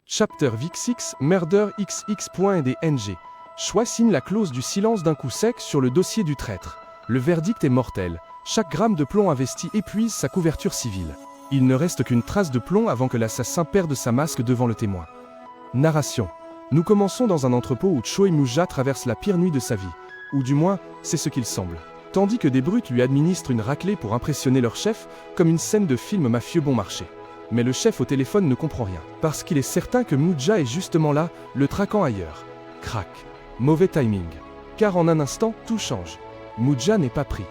Chapter VX6 Murder XX.NG. Choi signe la clause du silence d'un coup sec sur le dossier du traître. Le verdict est mortel. Chaque gramme de plomb investi épuise sa couverture civile. Il ne reste qu'une trace de plomb avant que l'assassin perde sa masque devant le témoin. Narration. Nous commençons dans un entrepôt où Choi Moo-ja traverse la pire nuit de sa vie. Ou du moins, c'est ce qu'il semble. Tandis que des brutes lui administrent une raclée pour impressionner leur chef, comme une scène de film mafieux bon marché. Mais le chef au téléphone ne comprend rien, parce qu'il est certain que Moo-ja est justement là, le traquant ailleurs. Crac. Mauvais timing. Car en un instant, tout change. Moo-ja n'est pas pris.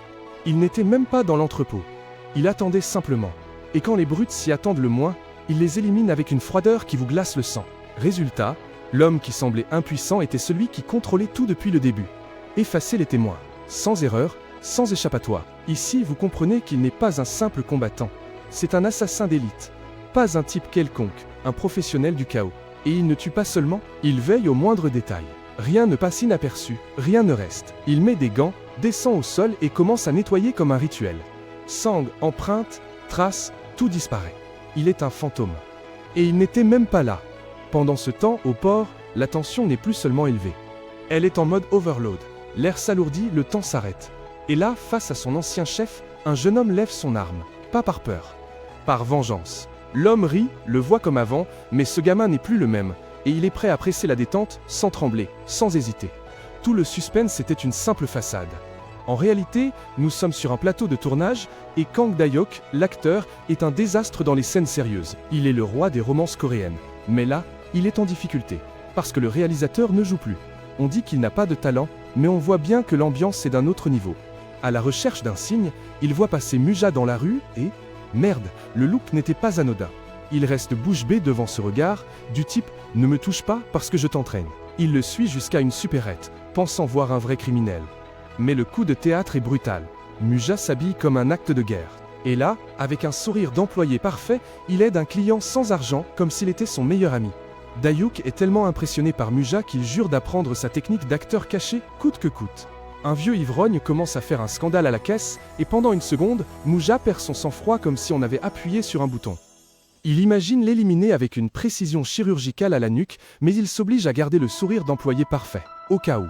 Il n'était même pas dans l'entrepôt. Il attendait simplement. Et quand les brutes s'y attendent le moins, il les élimine avec une froideur qui vous glace le sang. Résultat, l'homme qui semblait impuissant était celui qui contrôlait tout depuis le début. Effacer les témoins. Sans erreur, sans échappatoire. Ici, vous comprenez qu'il n'est pas un simple combattant. C'est un assassin d'élite. Pas un type quelconque, un professionnel du chaos. Et il ne tue pas seulement, il veille au moindre détail. Rien ne passe inaperçu, rien ne reste. Il met des gants, descend au sol et commence à nettoyer comme un rituel. Sang, empreintes, traces, tout disparaît. Il est un fantôme. Et il n'était même pas là. Pendant ce temps, au port, la tension n'est plus seulement élevée. Elle est en mode overload. L'air s'alourdit, le temps s'arrête. Et là, face à son ancien chef, un jeune homme lève son arme. Pas par peur. Par vengeance. L'homme rit, le voit comme avant, mais ce gamin n'est plus le même, et il est prêt à presser la détente, sans trembler, sans hésiter. Tout le suspense était une simple façade. En réalité, nous sommes sur un plateau de tournage, et Kang Da-hyuk, l'acteur, est un désastre dans les scènes sérieuses. Il est le roi des romances coréennes. Mais là, il est en difficulté, parce que le réalisateur ne joue plus. On dit qu'il n'a pas de talent, mais on voit bien que l'ambiance est d'un autre niveau. À la recherche d'un signe, il voit passer Moo-ja dans la rue, et... merde, le look n'était pas anodin. Il reste bouche bée devant ce regard, du type « ne me touche pas parce que je t'entraîne ». Il le suit jusqu'à une supérette, pensant voir un vrai criminel. Mais le coup de théâtre est brutal. Moo-ja s'habille comme un acte de guerre. Et là, avec un sourire d'employé parfait, il aide un client sans argent, comme s'il était son meilleur ami. Da-hyuk est tellement impressionné par Moo-ja qu'il jure d'apprendre sa technique d'acteur caché, coûte que coûte. Un vieux ivrogne commence à faire un scandale à la caisse, et pendant une seconde, Moo-ja perd son sang-froid comme si on avait appuyé sur un bouton. Il imagine l'éliminer avec une précision chirurgicale à la nuque, mais il s'oblige à garder le sourire d'employé parfait, au cas où.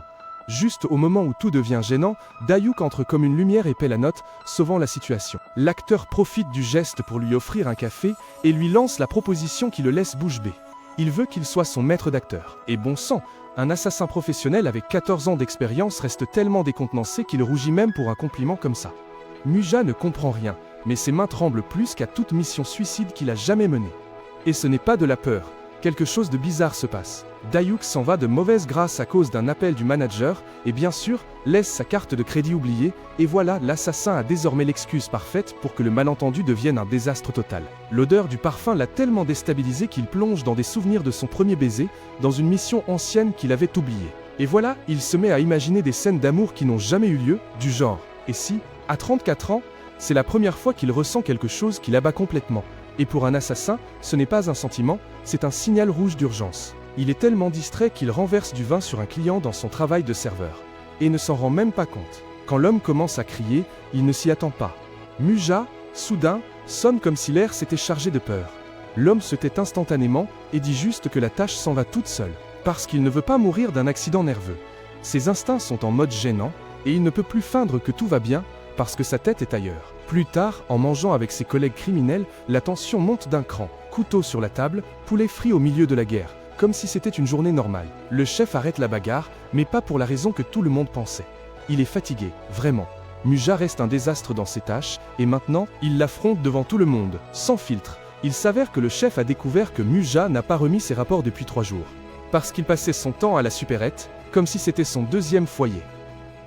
Juste au moment où tout devient gênant, Da-hyuk entre comme une lumière et paie la note, sauvant la situation. L'acteur profite du geste pour lui offrir un café, et lui lance la proposition qui le laisse bouche bée. Il veut qu'il soit son maître d'acteur. Et bon sang, un assassin professionnel avec 14 ans d'expérience reste tellement décontenancé qu'il rougit même pour un compliment comme ça. Moo-ja ne comprend rien, mais ses mains tremblent plus qu'à toute mission suicide qu'il a jamais menée. Et ce n'est pas de la peur, quelque chose de bizarre se passe. Da-hyuk s'en va de mauvaise grâce à cause d'un appel du manager, et bien sûr, laisse sa carte de crédit oubliée, et voilà, l'assassin a désormais l'excuse parfaite pour que le malentendu devienne un désastre total. L'odeur du parfum l'a tellement déstabilisé qu'il plonge dans des souvenirs de son premier baiser, dans une mission ancienne qu'il avait oubliée. Et voilà, il se met à imaginer des scènes d'amour qui n'ont jamais eu lieu, du genre, et si, à 34 ans, c'est la première fois qu'il ressent quelque chose qui l'abat complètement. Et pour un assassin, ce n'est pas un sentiment, c'est un signal rouge d'urgence. Il est tellement distrait qu'il renverse du vin sur un client dans son travail de serveur. Et ne s'en rend même pas compte. Quand l'homme commence à crier, il ne s'y attend pas. Moo-ja, soudain, sonne comme si l'air s'était chargé de peur. L'homme se tait instantanément et dit juste que la tâche s'en va toute seule. Parce qu'il ne veut pas mourir d'un accident nerveux. Ses instincts sont en mode gênant, et il ne peut plus feindre que tout va bien, parce que sa tête est ailleurs. Plus tard, en mangeant avec ses collègues criminels, la tension monte d'un cran. Couteau sur la table, poulet frit au milieu de la guerre, comme si c'était une journée normale. Le chef arrête la bagarre, mais pas pour la raison que tout le monde pensait. Il est fatigué, vraiment. Moo-ja reste un désastre dans ses tâches, et maintenant, il l'affronte devant tout le monde, sans filtre. Il s'avère que le chef a découvert que Moo-ja n'a pas remis ses rapports depuis 3 jours. Parce qu'il passait son temps à la supérette, comme si c'était son deuxième foyer.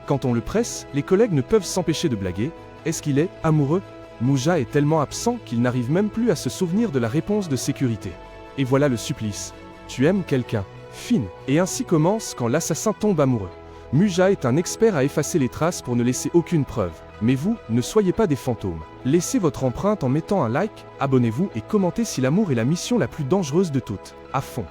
Quand on le presse, les collègues ne peuvent s'empêcher de blaguer. Est-ce qu'il est amoureux? Moo-ja est tellement absent qu'il n'arrive même plus à se souvenir de la réponse de sécurité. Et voilà le supplice. Tu aimes quelqu'un. Fine. Et ainsi commence quand l'assassin tombe amoureux. Moo-ja est un expert à effacer les traces pour ne laisser aucune preuve. Mais vous, ne soyez pas des fantômes. Laissez votre empreinte en mettant un like, abonnez-vous et commentez si l'amour est la mission la plus dangereuse de toutes. À fond.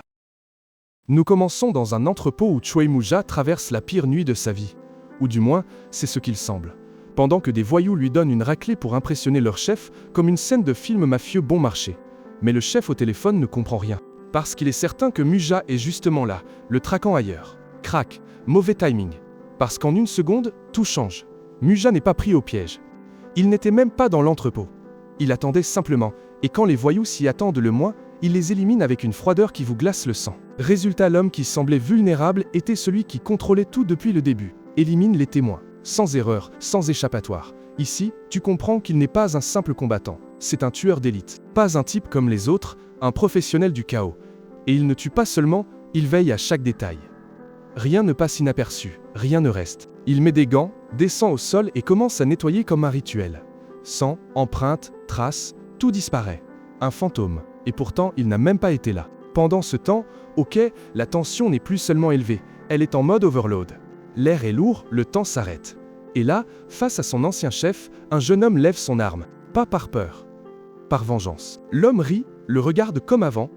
Nous commençons dans un entrepôt où Choi Moo-ja traverse la pire nuit de sa vie. Ou du moins, c'est ce qu'il semble. Pendant que des voyous lui donnent une raclée pour impressionner leur chef, comme une scène de film mafieux bon marché. Mais le chef au téléphone ne comprend rien. Parce qu'il est certain que Muja est justement là, le traquant ailleurs. Crac, mauvais timing. Parce qu'en une seconde, tout change. Muja n'est pas pris au piège. Il n'était même pas dans l'entrepôt. Il attendait simplement, et quand les voyous s'y attendent le moins, il les élimine avec une froideur qui vous glace le sang. Résultat, l'homme qui semblait vulnérable était celui qui contrôlait tout depuis le début. Élimine les témoins, sans erreur, sans échappatoire. Ici, tu comprends qu'il n'est pas un simple combattant. C'est un tueur d'élite. Pas un type comme les autres, un professionnel du chaos. Et il ne tue pas seulement, il veille à chaque détail. Rien ne passe inaperçu, rien ne reste. Il met des gants, descend au sol et commence à nettoyer comme un rituel. Sang, empreintes, traces, tout disparaît. Un fantôme. Et pourtant, il n'a même pas été là. Pendant ce temps, au quai, la tension n'est plus seulement élevée, elle est en mode overload. L'air est lourd, le temps s'arrête. Et là, face à son ancien chef, un jeune homme lève son arme. Pas par peur, par vengeance. L'homme rit, le regarde comme avant,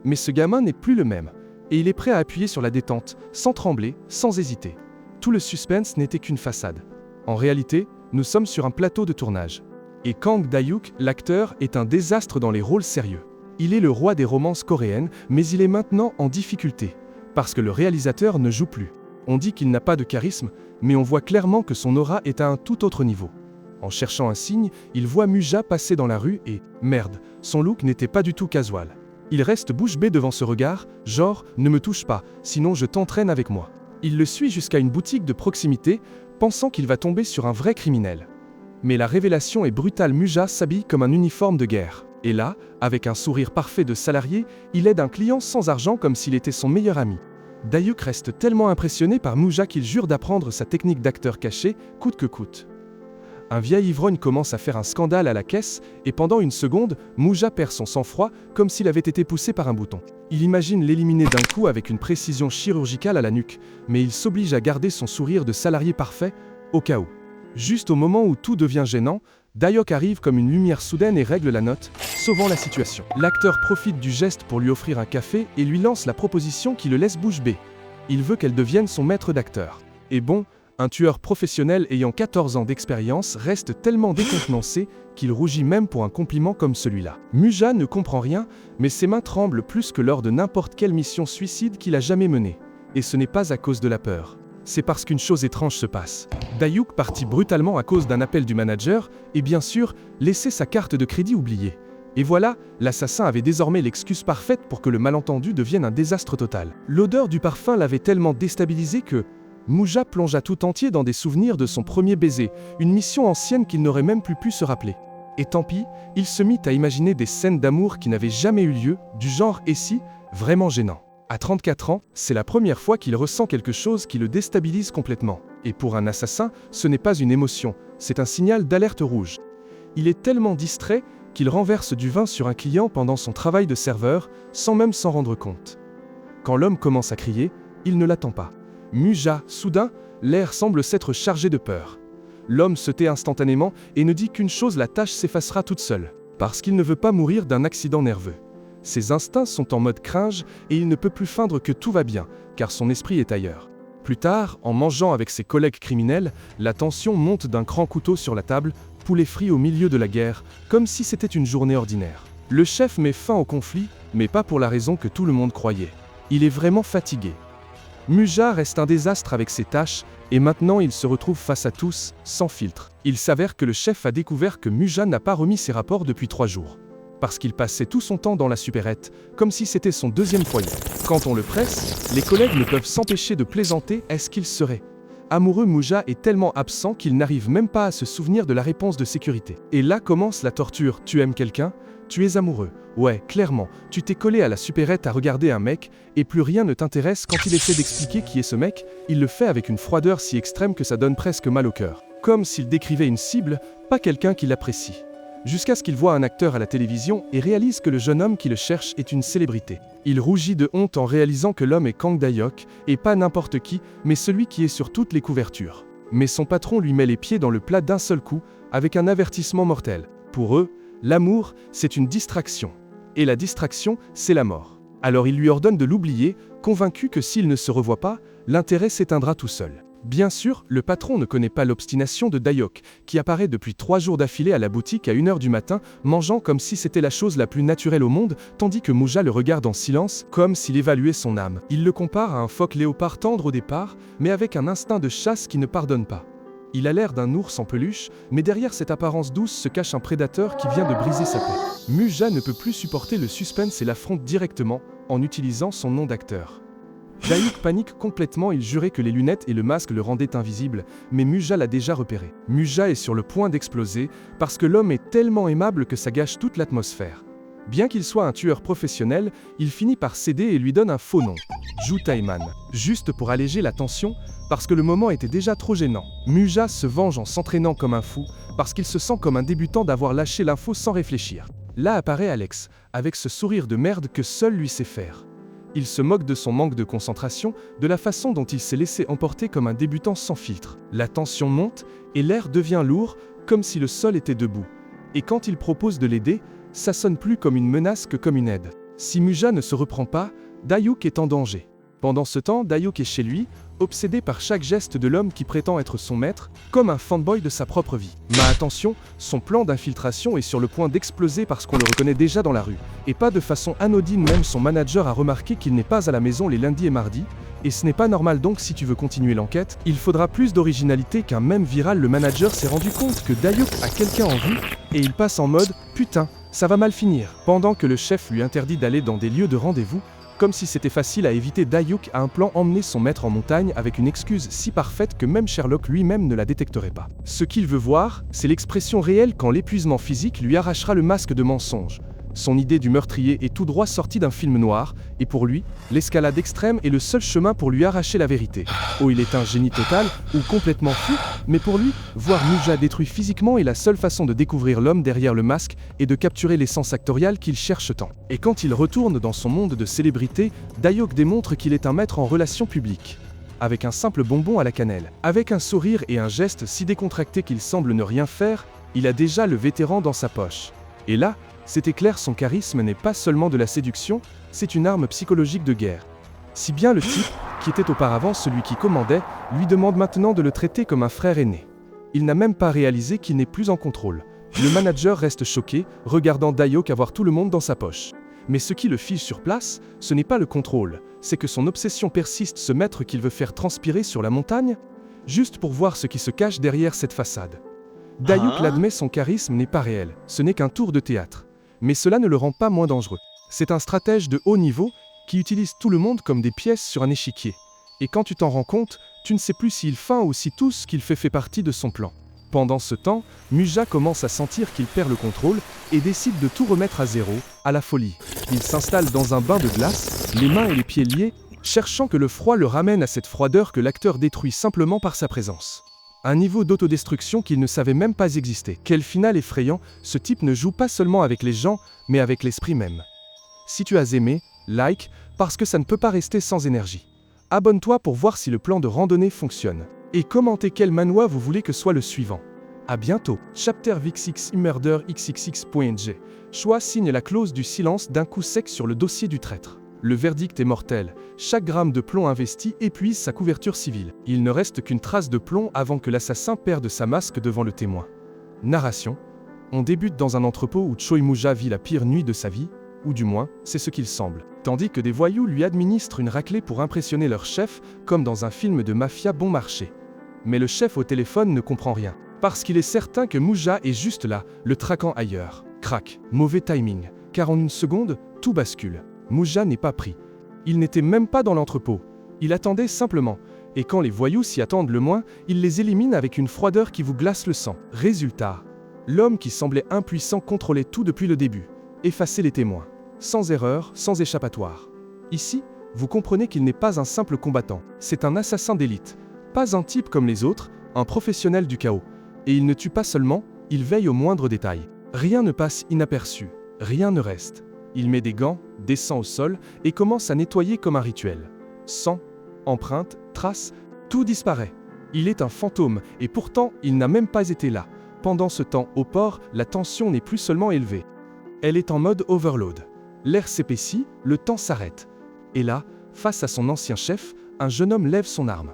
mais ce gamin n'est plus le même. Et il est prêt à appuyer sur la détente, sans trembler, sans hésiter. Tout le suspense n'était qu'une façade. En réalité, nous sommes sur un plateau de tournage. Et Kang Da-hyuk, l'acteur, est un désastre dans les rôles sérieux. Il est le roi des romances coréennes, mais il est maintenant en difficulté, parce que le réalisateur ne joue plus. On dit qu'il n'a pas de charisme, mais on voit clairement que son aura est à un tout autre niveau. En cherchant un signe, il voit Muja passer dans la rue et, merde, son look n'était pas du tout casual. Il reste bouche bée devant ce regard, genre « ne me touche pas, sinon je t'entraîne avec moi ». Il le suit jusqu'à une boutique de proximité, pensant qu'il va tomber sur un vrai criminel. Mais la révélation est brutale, Muja s'habille comme un uniforme de guerre. Et là, avec un sourire parfait de salarié, il aide un client sans argent comme s'il était son meilleur ami. Da-hyuk reste tellement impressionné par Muja qu'il jure d'apprendre sa technique d'acteur caché, coûte que coûte. Un vieil ivrogne commence à faire un scandale à la caisse, et pendant une seconde, Muja perd son sang-froid comme s'il avait été poussé par un bouton. Il imagine l'éliminer d'un coup avec une précision chirurgicale à la nuque, mais il s'oblige à garder son sourire de salarié parfait, au cas où. Juste au moment où tout devient gênant, Da-hyuk arrive comme une lumière soudaine et règle la note, sauvant la situation. L'acteur profite du geste pour lui offrir un café et lui lance la proposition qui le laisse bouche bée. Il veut qu'elle devienne son maître d'acteur. Et bon, un tueur professionnel ayant 14 ans d'expérience reste tellement décontenancé qu'il rougit même pour un compliment comme celui-là. Muja ne comprend rien, mais ses mains tremblent plus que lors de n'importe quelle mission suicide qu'il a jamais menée. Et ce n'est pas à cause de la peur. C'est parce qu'une chose étrange se passe. Da-hyuk partit brutalement à cause d'un appel du manager et bien sûr, laissait sa carte de crédit oubliée. Et voilà, l'assassin avait désormais l'excuse parfaite pour que le malentendu devienne un désastre total. L'odeur du parfum l'avait tellement déstabilisé que Muja plongea tout entier dans des souvenirs de son premier baiser, une mission ancienne qu'il n'aurait même plus pu se rappeler. Et tant pis, il se mit à imaginer des scènes d'amour qui n'avaient jamais eu lieu, du genre et si, vraiment gênant. À 34 ans, c'est la première fois qu'il ressent quelque chose qui le déstabilise complètement. Et pour un assassin, ce n'est pas une émotion, c'est un signal d'alerte rouge. Il est tellement distrait qu'il renverse du vin sur un client pendant son travail de serveur, sans même s'en rendre compte. Quand l'homme commence à crier, il ne l'attend pas. Muja, soudain, l'air semble s'être chargé de peur. L'homme se tait instantanément et ne dit qu'une chose, la tâche s'effacera toute seule, parce qu'il ne veut pas mourir d'un accident nerveux. Ses instincts sont en mode cringe et il ne peut plus feindre que tout va bien, car son esprit est ailleurs. Plus tard, en mangeant avec ses collègues criminels, la tension monte d'un grand couteau sur la table, poulet frit au milieu de la guerre, comme si c'était une journée ordinaire. Le chef met fin au conflit, mais pas pour la raison que tout le monde croyait. Il est vraiment fatigué. Muja reste un désastre avec ses tâches, et maintenant il se retrouve face à tous, sans filtre. Il s'avère que le chef a découvert que Muja n'a pas remis ses rapports depuis 3 jours. Parce qu'il passait tout son temps dans la supérette, comme si c'était son deuxième foyer. Quand on le presse, les collègues ne peuvent s'empêcher de plaisanter, est-ce qu'il serait amoureux? Muja est tellement absent qu'il n'arrive même pas à se souvenir de la réponse de sécurité. Et là commence la torture. Tu aimes quelqu'un? Tu es amoureux. Ouais, clairement, tu t'es collé à la supérette à regarder un mec, et plus rien ne t'intéresse. Quand il essaie d'expliquer qui est ce mec, il le fait avec une froideur si extrême que ça donne presque mal au cœur. Comme s'il décrivait une cible, pas quelqu'un qui l'apprécie. Jusqu'à ce qu'il voit un acteur à la télévision et réalise que le jeune homme qui le cherche est une célébrité. Il rougit de honte en réalisant que l'homme est Kang Da-hyuk, et pas n'importe qui, mais celui qui est sur toutes les couvertures. Mais son patron lui met les pieds dans le plat d'un seul coup, avec un avertissement mortel. Pour eux, l'amour, c'est une distraction. Et la distraction, c'est la mort. Alors il lui ordonne de l'oublier, convaincu que s'il ne se revoit pas, l'intérêt s'éteindra tout seul. Bien sûr, le patron ne connaît pas l'obstination de Dayok, qui apparaît depuis 3 jours d'affilée à la boutique à 1h du matin, mangeant comme si c'était la chose la plus naturelle au monde, tandis que Muja le regarde en silence, comme s'il évaluait son âme. Il le compare à un phoque léopard tendre au départ, mais avec un instinct de chasse qui ne pardonne pas. Il a l'air d'un ours en peluche, mais derrière cette apparence douce se cache un prédateur qui vient de briser sa paix. Muja ne peut plus supporter le suspense et l'affronte directement, en utilisant son nom d'acteur. Dayok panique complètement, il jurait que les lunettes et le masque le rendaient invisible, mais Muja l'a déjà repéré. Muja est sur le point d'exploser, parce que l'homme est tellement aimable que ça gâche toute l'atmosphère. Bien qu'il soit un tueur professionnel, il finit par céder et lui donne un faux nom, Ju Taiman, juste pour alléger la tension, parce que le moment était déjà trop gênant. Muja se venge en s'entraînant comme un fou, parce qu'il se sent comme un débutant d'avoir lâché l'info sans réfléchir. Là apparaît Alex, avec ce sourire de merde que seul lui sait faire. Il se moque de son manque de concentration, de la façon dont il s'est laissé emporter comme un débutant sans filtre. La tension monte, et l'air devient lourd, comme si le sol était debout. Et quand il propose de l'aider, ça sonne plus comme une menace que comme une aide. Si Muja ne se reprend pas, Dayok est en danger. Pendant ce temps, Dayok est chez lui, obsédé par chaque geste de l'homme qui prétend être son maître, comme un fanboy de sa propre vie. Mais attention, son plan d'infiltration est sur le point d'exploser parce qu'on le reconnaît déjà dans la rue. Et pas de façon anodine, même son manager a remarqué qu'il n'est pas à la maison les lundis et mardis, et ce n'est pas normal, donc si tu veux continuer l'enquête, il faudra plus d'originalité qu'un mème viral. Le manager s'est rendu compte que Dayok a quelqu'un en vue, et il passe en mode « Putain, ça va mal finir ». Pendant que le chef lui interdit d'aller dans des lieux de rendez-vous, comme si c'était facile à éviter, Dayok a un plan: emmener son maître en montagne avec une excuse si parfaite que même Sherlock lui-même ne la détecterait pas. Ce qu'il veut voir, c'est l'expression réelle quand l'épuisement physique lui arrachera le masque de mensonge. Son idée du meurtrier est tout droit sortie d'un film noir, et pour lui, l'escalade extrême est le seul chemin pour lui arracher la vérité. Oh, il est un génie total, ou complètement fou, mais pour lui, voir Muja détruit physiquement est la seule façon de découvrir l'homme derrière le masque et de capturer l'essence actoriale qu'il cherche tant. Et quand il retourne dans son monde de célébrité, Dayok démontre qu'il est un maître en relations publiques. Avec un simple bonbon à la cannelle, avec un sourire et un geste si décontracté qu'il semble ne rien faire, il a déjà le vétéran dans sa poche. Et là, c'était clair, son charisme n'est pas seulement de la séduction, c'est une arme psychologique de guerre. Si bien le type, qui était auparavant celui qui commandait, lui demande maintenant de le traiter comme un frère aîné. Il n'a même pas réalisé qu'il n'est plus en contrôle. Le manager reste choqué, regardant Dayok avoir tout le monde dans sa poche. Mais ce qui le fige sur place, ce n'est pas le contrôle, c'est que son obsession persiste, ce maître qu'il veut faire transpirer sur la montagne, juste pour voir ce qui se cache derrière cette façade. Dayok l'admet, son charisme n'est pas réel, ce n'est qu'un tour de théâtre. Mais cela ne le rend pas moins dangereux. C'est un stratège de haut niveau qui utilise tout le monde comme des pièces sur un échiquier. Et quand tu t'en rends compte, tu ne sais plus s'il feint ou si tout ce qu'il fait partie de son plan. Pendant ce temps, Muja commence à sentir qu'il perd le contrôle et décide de tout remettre à zéro, à la folie. Il s'installe dans un bain de glace, les mains et les pieds liés, cherchant que le froid le ramène à cette froideur que l'acteur détruit simplement par sa présence. Un niveau d'autodestruction qu'il ne savait même pas exister. Quel final effrayant, ce type ne joue pas seulement avec les gens, mais avec l'esprit même. Si tu as aimé, like, parce que ça ne peut pas rester sans énergie. Abonne-toi pour voir si le plan de randonnée fonctionne. Et commentez quel manoir vous voulez que soit le suivant. À bientôt. Chapter VXX Murder XXX.ng. Choix signe la clause du silence d'un coup sec sur le dossier du traître. Le verdict est mortel. Chaque gramme de plomb investi épuise sa couverture civile. Il ne reste qu'une trace de plomb avant que l'assassin perde sa masque devant le témoin. Narration. On débute dans un entrepôt où Choi Muja vit la pire nuit de sa vie, ou du moins, c'est ce qu'il semble. Tandis que des voyous lui administrent une raclée pour impressionner leur chef, comme dans un film de mafia bon marché. Mais le chef au téléphone ne comprend rien. Parce qu'il est certain que Muja est juste là, le traquant ailleurs. Crac, mauvais timing, car en une seconde, tout bascule. Muja n'est pas pris. Il n'était même pas dans l'entrepôt. Il attendait simplement. Et quand les voyous s'y attendent le moins, il les élimine avec une froideur qui vous glace le sang. Résultat, l'homme qui semblait impuissant contrôlait tout depuis le début. Effacer les témoins. Sans erreur, sans échappatoire. Ici, vous comprenez qu'il n'est pas un simple combattant. C'est un assassin d'élite. Pas un type comme les autres, un professionnel du chaos. Et il ne tue pas seulement, il veille aux moindres détails. Rien ne passe inaperçu. Rien ne reste. Il met des gants, descend au sol et commence à nettoyer comme un rituel. Sang, empreintes, traces, tout disparaît. Il est un fantôme et pourtant il n'a même pas été là. Pendant ce temps, au port, la tension n'est plus seulement élevée. Elle est en mode overload. L'air s'épaissit, le temps s'arrête. Et là, face à son ancien chef, un jeune homme lève son arme.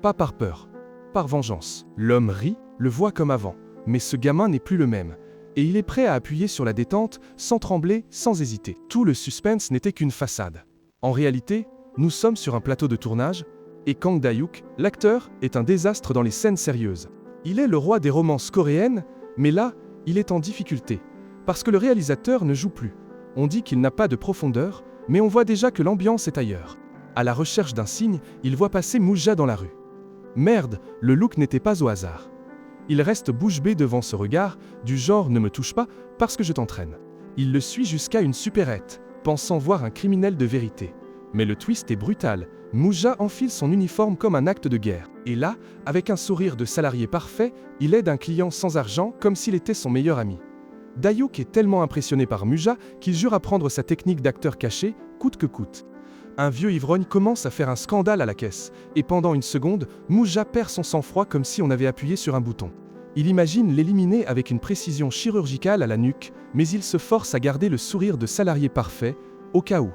Pas par peur, par vengeance. L'homme rit, le voit comme avant, mais ce gamin n'est plus le même. Et il est prêt à appuyer sur la détente, sans trembler, sans hésiter. Tout le suspense n'était qu'une façade. En réalité, nous sommes sur un plateau de tournage, et Kang Da-hyuk, l'acteur, est un désastre dans les scènes sérieuses. Il est le roi des romances coréennes, mais là, il est en difficulté, parce que le réalisateur ne joue plus. On dit qu'il n'a pas de profondeur, mais on voit déjà que l'ambiance est ailleurs. À la recherche d'un signe, il voit passer Mouja dans la rue. Merde, le look n'était pas au hasard. Il reste bouche bée devant ce regard, du genre « ne me touche pas parce que je t'entraîne ». Il le suit jusqu'à une supérette, pensant voir un criminel de vérité. Mais le twist est brutal. Mouja enfile son uniforme comme un acte de guerre. Et là, avec un sourire de salarié parfait, il aide un client sans argent comme s'il était son meilleur ami. Da-hyuk est tellement impressionné par Mouja qu'il jure apprendre sa technique d'acteur caché, coûte que coûte. Un vieux ivrogne commence à faire un scandale à la caisse, et pendant une seconde, Mouja perd son sang-froid comme si on avait appuyé sur un bouton. Il imagine l'éliminer avec une précision chirurgicale à la nuque, mais il se force à garder le sourire de salarié parfait, au cas où.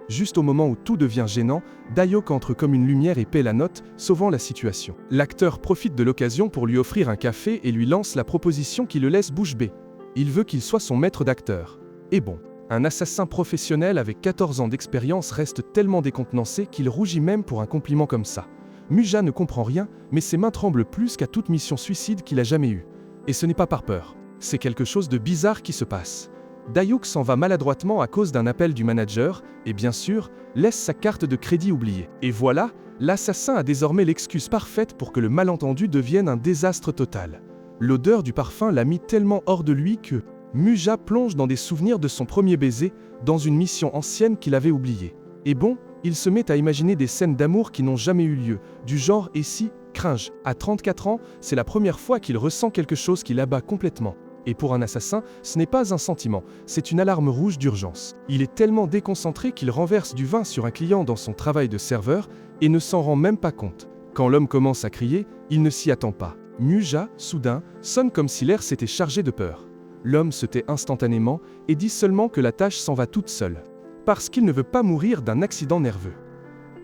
Juste au moment où tout devient gênant, Da-hyuk entre comme une lumière et paie la note, sauvant la situation. L'acteur profite de l'occasion pour lui offrir un café et lui lance la proposition qui le laisse bouche bée. Il veut qu'il soit son maître d'acteur. Et bon, un assassin professionnel avec 14 ans d'expérience reste tellement décontenancé qu'il rougit même pour un compliment comme ça. Mouja ne comprend rien, mais ses mains tremblent plus qu'à toute mission suicide qu'il a jamais eue. Et ce n'est pas par peur. C'est quelque chose de bizarre qui se passe. Da-hyuk s'en va maladroitement à cause d'un appel du manager, et bien sûr, laisse sa carte de crédit oubliée. Et voilà, l'assassin a désormais l'excuse parfaite pour que le malentendu devienne un désastre total. L'odeur du parfum l'a mis tellement hors de lui que Mouja plonge dans des souvenirs de son premier baiser, dans une mission ancienne qu'il avait oubliée. Et bon, il se met à imaginer des scènes d'amour qui n'ont jamais eu lieu, du genre « et si ?» cringe. À 34 ans, c'est la première fois qu'il ressent quelque chose qui l'abat complètement. Et pour un assassin, ce n'est pas un sentiment, c'est une alarme rouge d'urgence. Il est tellement déconcentré qu'il renverse du vin sur un client dans son travail de serveur et ne s'en rend même pas compte. Quand l'homme commence à crier, il ne s'y attend pas. Mouja, soudain, sonne comme si l'air s'était chargé de peur. L'homme se tait instantanément et dit seulement que la tâche s'en va toute seule. Parce qu'il ne veut pas mourir d'un accident nerveux.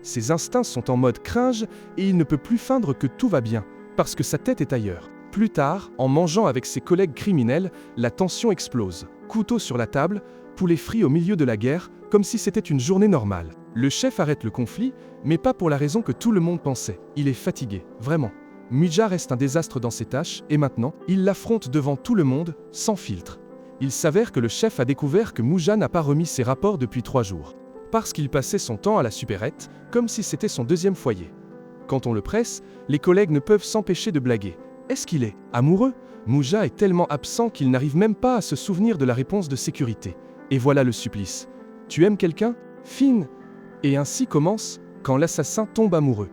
Ses instincts sont en mode cringe et il ne peut plus feindre que tout va bien, parce que sa tête est ailleurs. Plus tard, en mangeant avec ses collègues criminels, la tension explose. Couteau sur la table, poulet frit au milieu de la guerre, comme si c'était une journée normale. Le chef arrête le conflit, mais pas pour la raison que tout le monde pensait. Il est fatigué, vraiment. Mouja reste un désastre dans ses tâches, et maintenant, il l'affronte devant tout le monde, sans filtre. Il s'avère que le chef a découvert que Mouja n'a pas remis ses rapports depuis 3 jours. Parce qu'il passait son temps à la supérette, comme si c'était son deuxième foyer. Quand on le presse, les collègues ne peuvent s'empêcher de blaguer. Est-ce qu'il est amoureux? Mouja est tellement absent qu'il n'arrive même pas à se souvenir de la réponse de sécurité. Et voilà le supplice. Tu aimes quelqu'un? Fine. Et ainsi commence quand l'assassin tombe amoureux.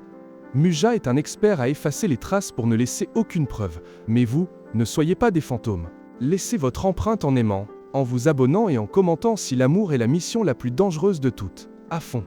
Mouja est un expert à effacer les traces pour ne laisser aucune preuve. Mais vous, ne soyez pas des fantômes. Laissez votre empreinte en aimant, en vous abonnant et en commentant si l'amour est la mission la plus dangereuse de toutes. À fond.